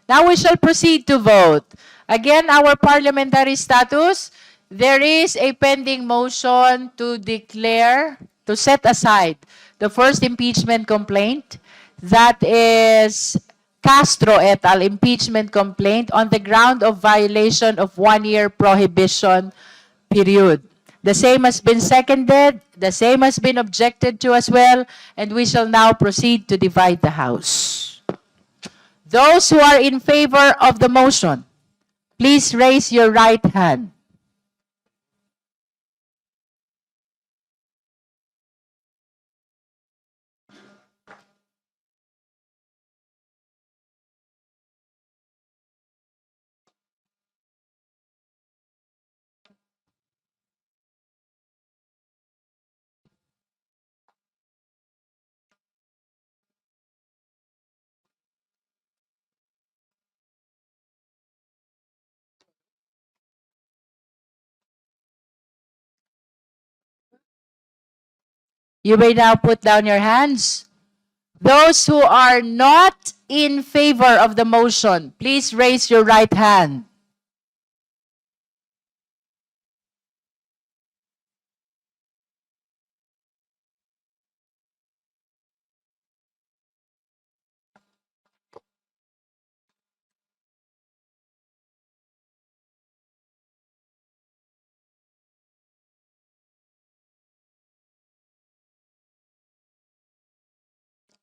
Now we shall proceed to vote. Again, our parliamentary status, there is a pending motion to declare, to set aside the first impeachment complaint. That is Castro et al. Impeachment complaint on the ground of violation of 1-year prohibition period. The same has been seconded, the same has been objected to as well, and we shall now proceed to divide the House. Those who are in favor of the motion, please raise your right hand. You may now put down your hands. Those who are not in favor of the motion, please raise your right hand.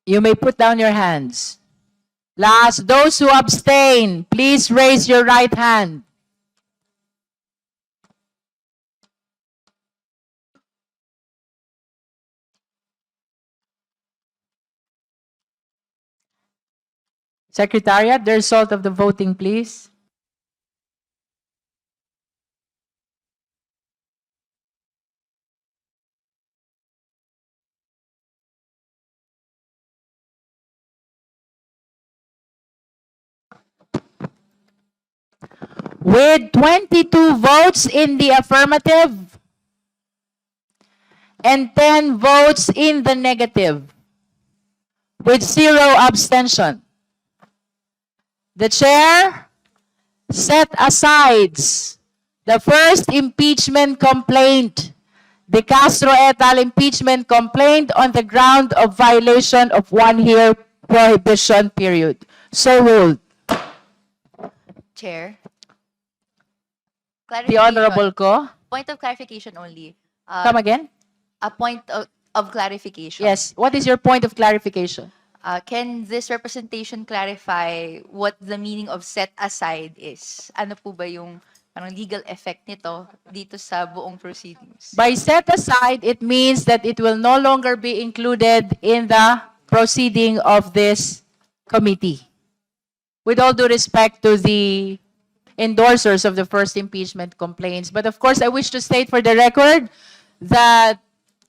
You may put down your hands. Last, those who abstain, please raise your right hand. Secretariat, the result of the voting, please. With 22 votes in the affirmative and 10 votes in the negative, with 0 abstention, the chair set aside the first impeachment complaint, the Castro et al. Impeachment complaint on the ground of violation of 1-year prohibition period. So ruled. Chair. The Honorable Ko. Point of clarification only. Come again? A point of clarification. Yes. What is your point of clarification? Can this representation clarify what the meaning of set aside is? Ano po ba yung parang legal effect nito dito sa buong proceedings? By set aside, it means that it will no longer be included in the proceeding of this committee. With all due respect to the endorsers of the first impeachment complaints. But of course, I wish to state for the record that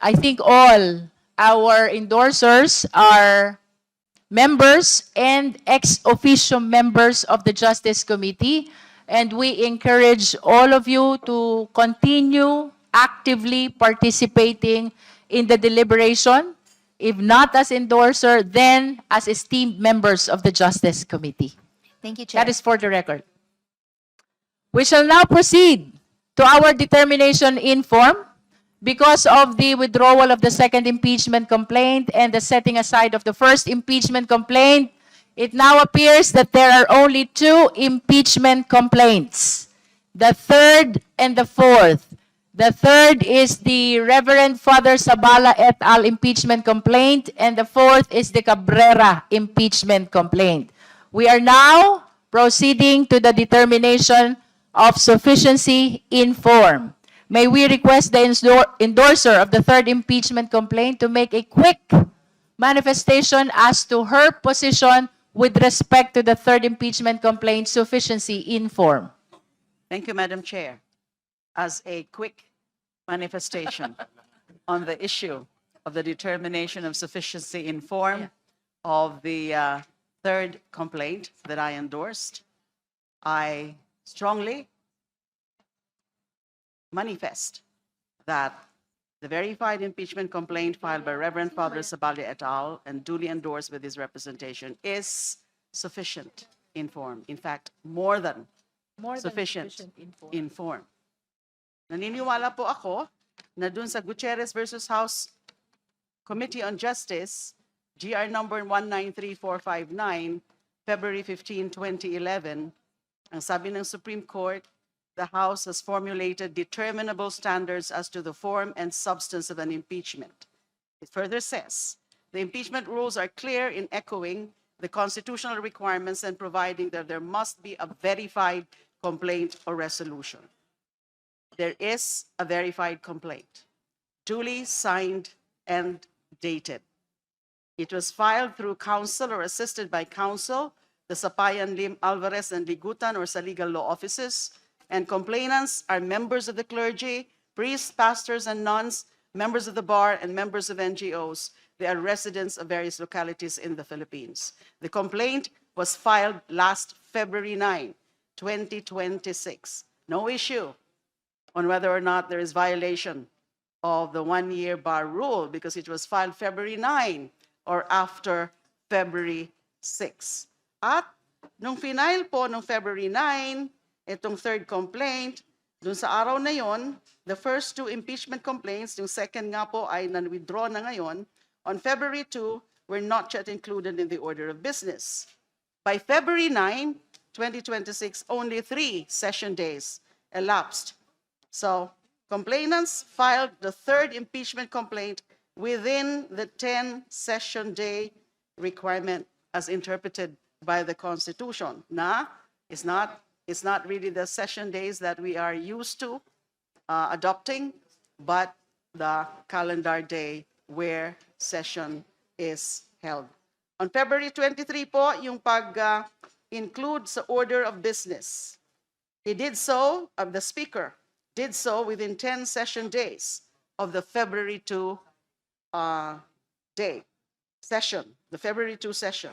I think all our endorsers are members and ex officio members of the Justice Committee, and we encourage all of you to continue actively participating in the deliberation, if not as endorser, then as esteemed members of the Justice Committee. Thank you, Chair. That is for the record. We shall now proceed to our determination in form. Because of the withdrawal of the second impeachment complaint and the setting aside of the first impeachment complaint, it now appears that there are only 2 impeachment complaints, the third and the fourth. The third is the Reverend Father Sabala et al. Impeachment complaint, and the fourth is the Cabrera impeachment complaint. We are now proceeding to the determination of sufficiency in form. May we request the endorser of the third impeachment complaint to make a quick manifestation as to her position with respect to the third impeachment complaint sufficiency in form. Thank you, Madam Chair. As a quick manifestation on the issue of the determination of sufficiency in form of the third complaint that I endorsed, I strongly manifest that the verified impeachment complaint filed by Reverend Father Sabali et al. And duly endorsed with his representation is sufficient in form. In fact, more than More than sufficient inform. in form. Naniniwala po ako na dun sa Gutierrez versus House Committee on Justice, GR number 193459, February 15, 2011, ang sabi ng Supreme Court, the House has formulated determinable standards as to the form and substance of an impeachment. It further says, the impeachment rules are clear in echoing the constitutional requirements and providing that there must be a verified complaint or resolution. There is a verified complaint, duly signed and dated. It was filed through counsel or assisted by counsel, the Sapayan, Lim, Alvarez, and Ligutan, or sa legal law offices, and complainants are members of the clergy, priests, pastors, and nuns, members of the bar, and members of NGOs. They are residents of various localities in the Philippines. The complaint was filed last February 9, 2026. No issue on whether or not there is violation of the one-year bar rule because it was filed February 9 or after February 6. At nung final po nung February 9, itong third complaint, dun sa araw na yon, the first two impeachment complaints, yung second nga po ay nan-withdraw na ngayon, on February 2, were not yet included in the order of business. By February 9, 2026, only 3 session days elapsed. So, complainants filed the third impeachment complaint within the 10 session day requirement as interpreted by the Constitution. Na, it's not really the session days that we are used to adopting, but the calendar day where session is held. On February 23 po, yung pag-include sa order of business. He did so, the Speaker did so within 10 session days of the February 2 session, the February 2 session.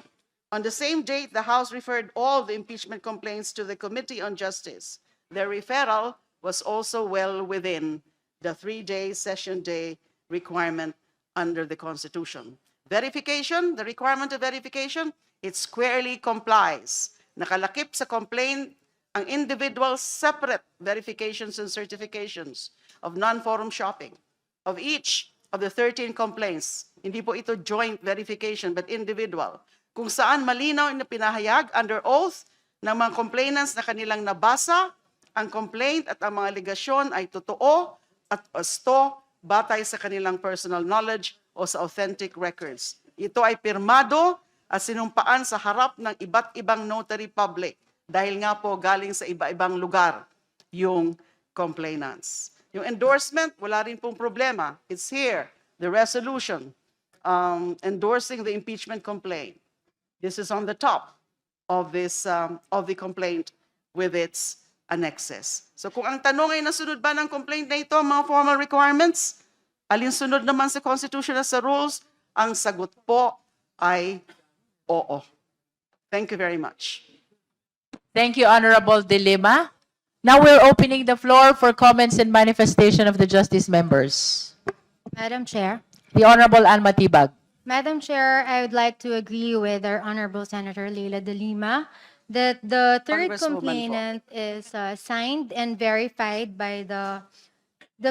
On the same date, the House referred all the impeachment complaints to the Committee on Justice. Their referral was also well within the 3-day session day requirement under the Constitution. Verification, the requirement of verification, it squarely complies. Nakalakip sa complaint ang individual separate verifications and certifications of non-forum shopping of each of the 13 complaints. Hindi po ito joint verification but individual. Kung saan malinaw na pinahayag under oath ng mga complainants na kanilang nabasa, ang complaint at ang mga aligasyon ay totoo at wasto batay sa kanilang personal knowledge o sa authentic records. Ito ay pirmado at sinumpaan sa harap ng iba't ibang notary public dahil nga po galing sa iba-ibang lugar yung complainants. Yung endorsement, wala rin pong problema. It's here, the resolution endorsing the impeachment complaint. This is on the top of this of the complaint with its annexes. So kung ang tanong ay nasunod ba ng complaint na ito, mga formal requirements, alinsunod naman sa Constitution at sa rules, ang sagot po ay oo. Thank you very much. Thank you, Honorable De Lima. Now we're opening the floor for comments and manifestation of the Justice members. Madam Chair. The Honorable Ann Matibag. Madam Chair, I would like to agree with our Honorable Senator Leila De Lima that the third Congresswoman po. complainant is signed and verified by the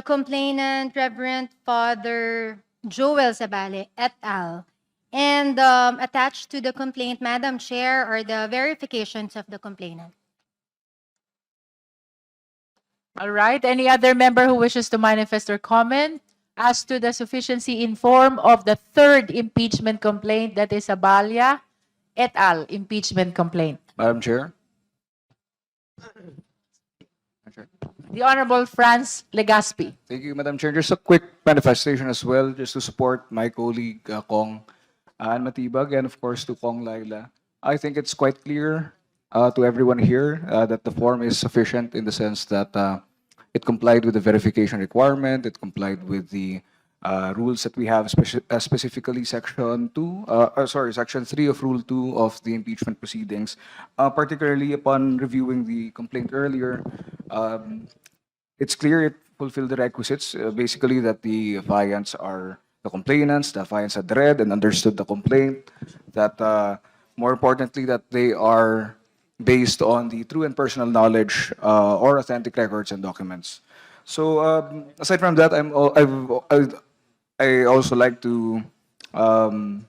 complainant, Reverend Father Joel Sabale et al. And attached to the complaint, Madam Chair, are the verifications of the complainant. All right. Any other member who wishes to manifest or comment as to the sufficiency in form of the third impeachment complaint, that is Abalia et al. Impeachment complaint? Madam Chair. The Honorable Franz Legaspi. Thank you, Madam Chair. Just a quick manifestation as well, just to support my colleague, Kong Ann Matibag, and of course to Kong Laila. I think it's quite clear to everyone here that the form is sufficient in the sense that it complied with the verification requirement, it complied with the rules that we have, specifically Section 3 of Rule 2 of the impeachment proceedings. Particularly upon reviewing the complaint earlier, it's clear it fulfilled the requisites, basically that the affiants are the complainants, the affiants had read and understood the complaint, that more importantly, that they are based on the true and personal knowledge or authentic records and documents. So aside from that, I also like to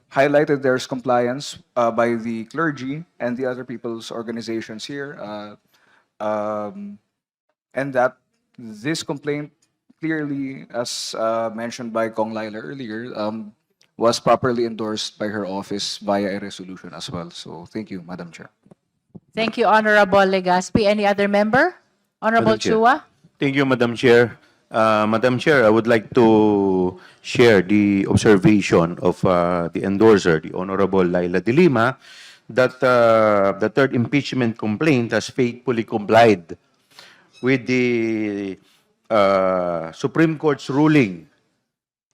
highlight that there's compliance by the clergy and the other people's organizations here, and that this complaint clearly, as mentioned by Kong Laila earlier, was properly endorsed by her office via a resolution as well. So thank you, Madam Chair. Thank you, Honorable Legaspi. Any other member? Honorable Madam Chair. Chua? Thank you, Madam Chair. Madam Chair, I would like to share the observation of the endorser, the Honorable Laila de Lima, that the third impeachment complaint has faithfully complied with the Supreme Court's ruling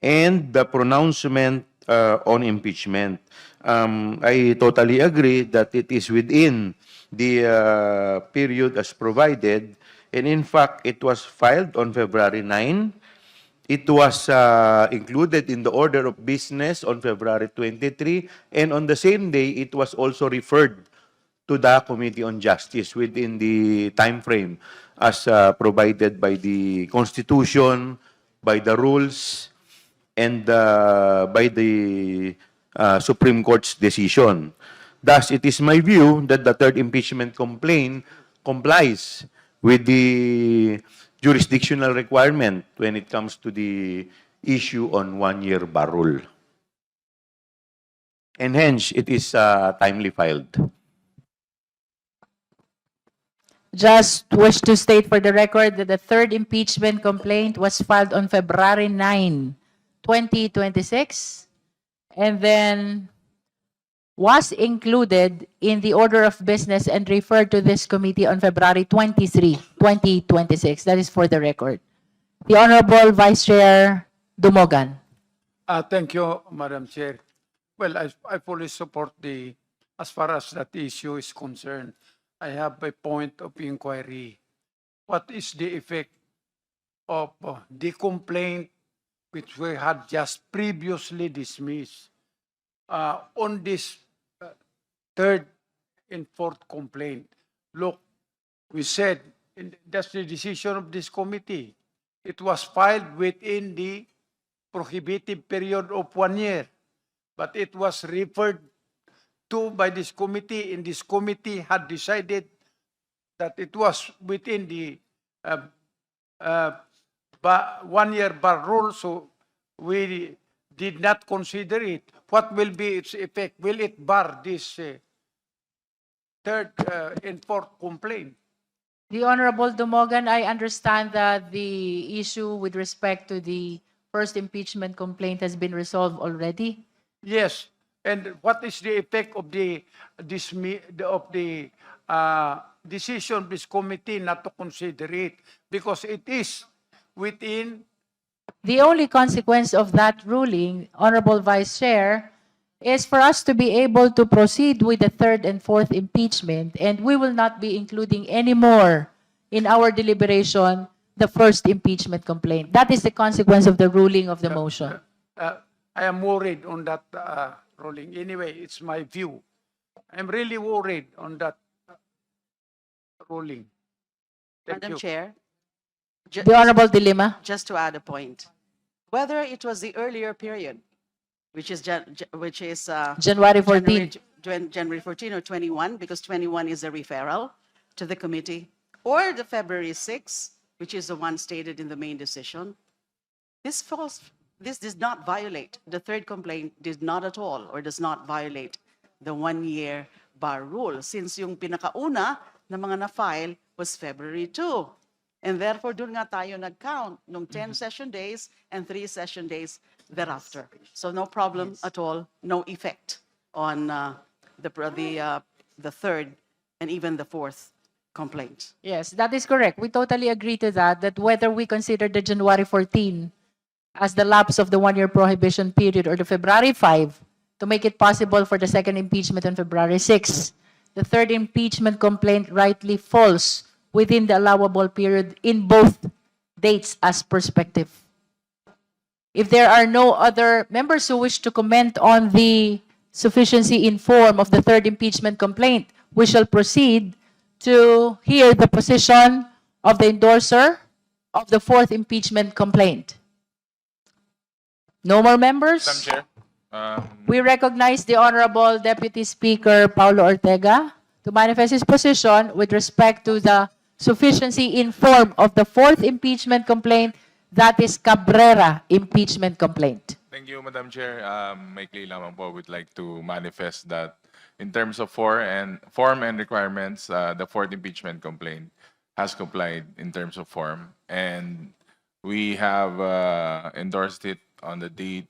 and the pronouncement on impeachment. I totally agree that it is within the period as provided, and in fact, it was filed on February 9. It was included in the order of business on February 23, and on the same day, it was also referred to the Committee on Justice within the time frame as provided by the Constitution, by the rules, and by the Supreme Court's decision. Thus, it is my view that the third impeachment complaint complies with the jurisdictional requirement when it comes to the issue on one-year bar rule. And hence, it is timely filed. Just wish to state for the record that the third impeachment complaint was filed on February 9, 2026, and then was included in the order of business and referred to this committee on February 23, 2026. That is for the record. The Honorable Vice Chair Dumogan. Thank you, Madam Chair. Well, I fully support as far as that issue is concerned. I have a point of inquiry. What is the effect of the complaint which we had just previously dismissed on this third and fourth complaint? Look, we said that's the decision of this committee. It was filed within the prohibitive period of 1 year, but it was referred to by this committee, and this committee had decided that it was within the 1 year bar rule, so we did not consider it. What will be its effect? Will it bar this third and fourth complaint? The Honorable Dumogan, I understand that the issue with respect to the first impeachment complaint has been resolved already. Yes. And what is the effect of the decision of this committee not to consider it? Because it is within. The only consequence of that ruling, Honorable Vice Chair, is for us to be able to proceed with the third and fourth impeachment, and we will not be including anymore in our deliberation the first impeachment complaint. That is the consequence of the ruling of the motion. I am worried on that ruling. Anyway, it's my view. I'm really worried on that ruling. Thank Madam you. Chair, The Honorable Dilima. just to add a point, whether it was the earlier period, which is January 14. January 14 or 21, because 21 is a referral to the committee, or the February 6, which is the one stated in the main decision, this does not violate, the third complaint did not at all, or does not violate the 1 year bar rule, since yung pinakauna na mga na-file was February 2. And therefore, dun nga tayo nag-count nung 10 session days and 3 session days thereafter. So no problem at all, no effect on the third and even the fourth complaint. Yes, that is correct. We totally agree to that, that whether we consider the January 14 as the lapse of the 1 year prohibition period or the February 5 to make it possible for the second impeachment on February 6, the third impeachment complaint rightly falls within the allowable period in both dates as perspective. If there are no other members who wish to comment on the sufficiency in form of the third impeachment complaint, we shall proceed to hear the position of the endorser of the fourth impeachment complaint? No more members? Madam Chair, We recognize the Honorable Deputy Speaker Paulo Ortega to manifest his position with respect to the sufficiency in form of the fourth impeachment complaint, that is Cabrera impeachment complaint. thank you, Madam Chair. Maikli lamang po, would like to manifest that in terms of form and requirements, the fourth impeachment complaint has complied in terms of form, and we have endorsed it on the date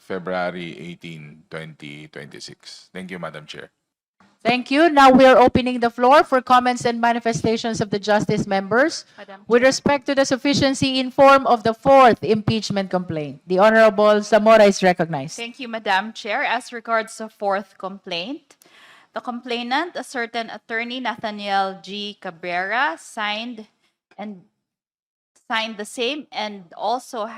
February 18, 2026. Thank you, Madam Chair. Thank you. Now we are opening the floor for comments and manifestations of the justice members with respect to the sufficiency in form of the fourth impeachment complaint. The Honorable Zamora is recognized. Thank you, Madam Chair. As regards the fourth complaint, the complainant, a certain attorney Nathaniel G. Cabrera, signed the same and also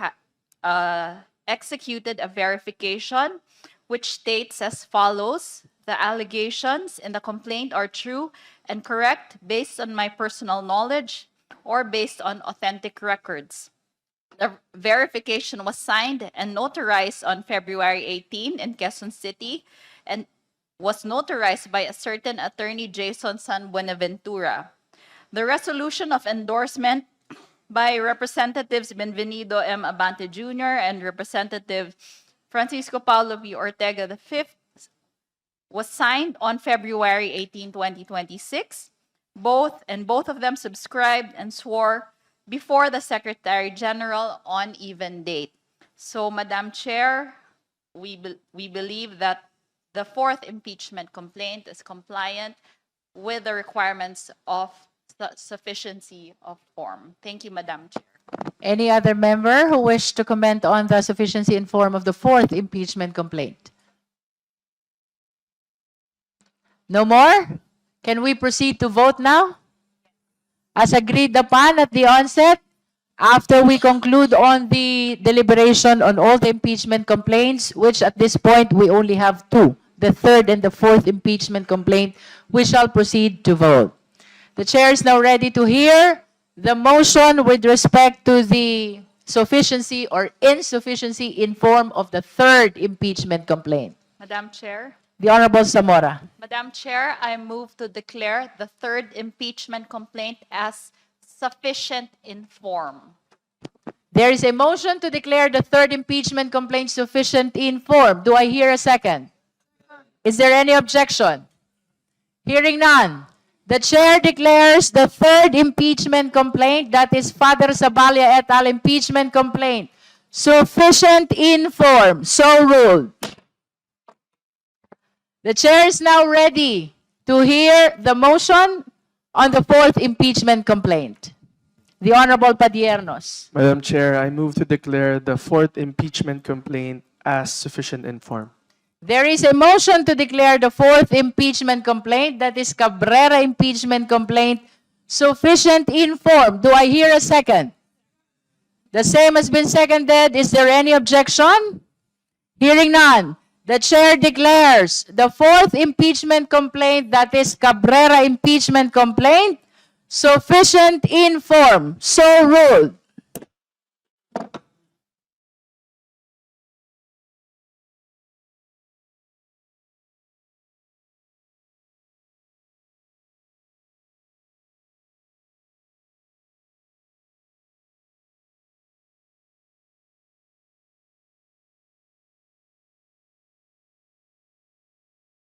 executed a verification which states as follows: the allegations in the complaint are true and correct based on my personal knowledge or based on authentic records. The verification was signed and notarized on February 18 in Quezon City and was notarized by a certain attorney Jason San Buenaventura. The resolution of endorsement by Representatives Benvenido M. Aabante Jr. and Representative Francisco Paulo V. Ortega V was signed on February 18, 2026. Both of them subscribed and swore before the Secretary General on even date. So, Madam Chair, we believe that the fourth impeachment complaint is compliant with the requirements of sufficiency of form. Thank you, Madam Chair. Any other member who wish to comment on the sufficiency in form of the fourth impeachment complaint? No more? Can we proceed to vote now? As agreed upon at the onset, after we conclude on the deliberation on all the impeachment complaints, which at this point we only have two, the third and the fourth impeachment complaint, we shall proceed to vote. The chair is now ready to hear the motion with respect to the sufficiency or insufficiency in form of the third impeachment complaint. Madam Chair. The Honorable Zamora. Madam Chair, I move to declare the third impeachment complaint as sufficient in form. There is a motion to declare the third impeachment complaint sufficient in form. Do I hear a second? Is there any objection? Hearing none. The chair declares the third impeachment complaint, that is Father Zabalia et al. Impeachment complaint, sufficient in form. So ruled. The chair is now ready to hear the motion on the fourth impeachment complaint. The Honorable Padiernos. Madam Chair, I move to declare the fourth impeachment complaint as sufficient in form. There is a motion to declare the fourth impeachment complaint, that is Cabrera impeachment complaint, sufficient in form. Do I hear a second? The same has been seconded. Is there any objection? Hearing none. The chair declares the fourth impeachment complaint, that is Cabrera impeachment complaint, sufficient in form. So ruled.